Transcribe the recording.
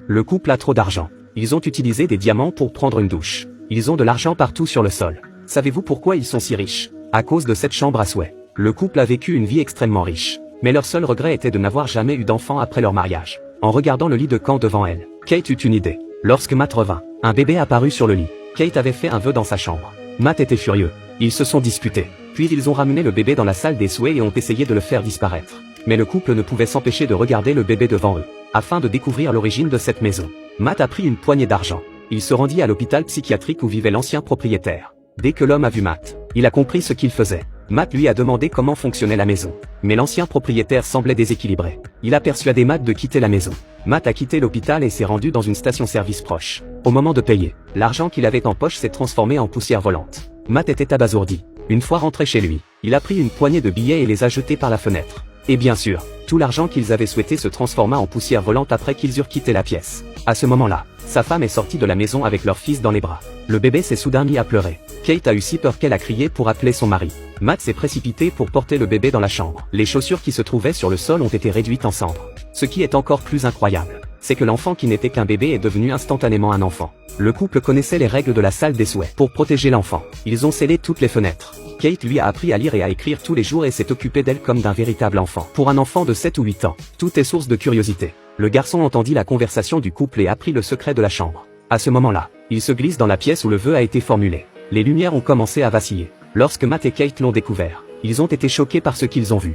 Le couple a trop d'argent. Ils ont utilisé des diamants pour prendre une douche. Ils ont de l'argent partout sur le sol. Savez-vous pourquoi ils sont si riches? À cause de cette chambre à souhait. Le couple a vécu une vie extrêmement riche. Mais leur seul regret était de n'avoir jamais eu d'enfant après leur mariage. En regardant le lit de camp devant elle, Kate eut une idée. Lorsque Matt revint, un bébé apparut sur le lit. Kate avait fait un vœu dans sa chambre. Matt était furieux. Ils se sont disputés. Puis ils ont ramené le bébé dans la salle des souhaits et ont essayé de le faire disparaître. Mais le couple ne pouvait s'empêcher de regarder le bébé devant eux. Afin de découvrir l'origine de cette maison, Matt a pris une poignée d'argent. Il se rendit à l'hôpital psychiatrique où vivait l'ancien propriétaire. Dès que l'homme a vu Matt, il a compris ce qu'il faisait. Matt lui a demandé comment fonctionnait la maison. Mais l'ancien propriétaire semblait déséquilibré. Il a persuadé Matt de quitter la maison. Matt a quitté l'hôpital et s'est rendu dans une station-service proche. Au moment de payer, l'argent qu'il avait en poche s'est transformé en poussière volante. Matt était abasourdi. Une fois rentré chez lui, il a pris une poignée de billets et les a jetés par la fenêtre. Et bien sûr, tout l'argent qu'ils avaient souhaité se transforma en poussière volante après qu'ils eurent quitté la pièce. À ce moment-là, sa femme est sortie de la maison avec leur fils dans les bras. Le bébé s'est soudain mis à pleurer. Kate a eu si peur qu'elle a crié pour appeler son mari. Matt s'est précipité pour porter le bébé dans la chambre. Les chaussures qui se trouvaient sur le sol ont été réduites en cendres. Ce qui est encore plus incroyable, c'est que l'enfant qui n'était qu'un bébé est devenu instantanément un enfant. Le couple connaissait les règles de la salle des souhaits. Pour protéger l'enfant, ils ont scellé toutes les fenêtres. Kate lui a appris à lire et à écrire tous les jours et s'est occupée d'elle comme d'un véritable enfant. Pour un enfant de 7 ou 8 ans, tout est source de curiosité. Le garçon entendit la conversation du couple et apprit le secret de la chambre. À ce moment-là, il se glisse dans la pièce où le vœu a été formulé. Les lumières ont commencé à vaciller. Lorsque Matt et Kate l'ont découvert, ils ont été choqués par ce qu'ils ont vu.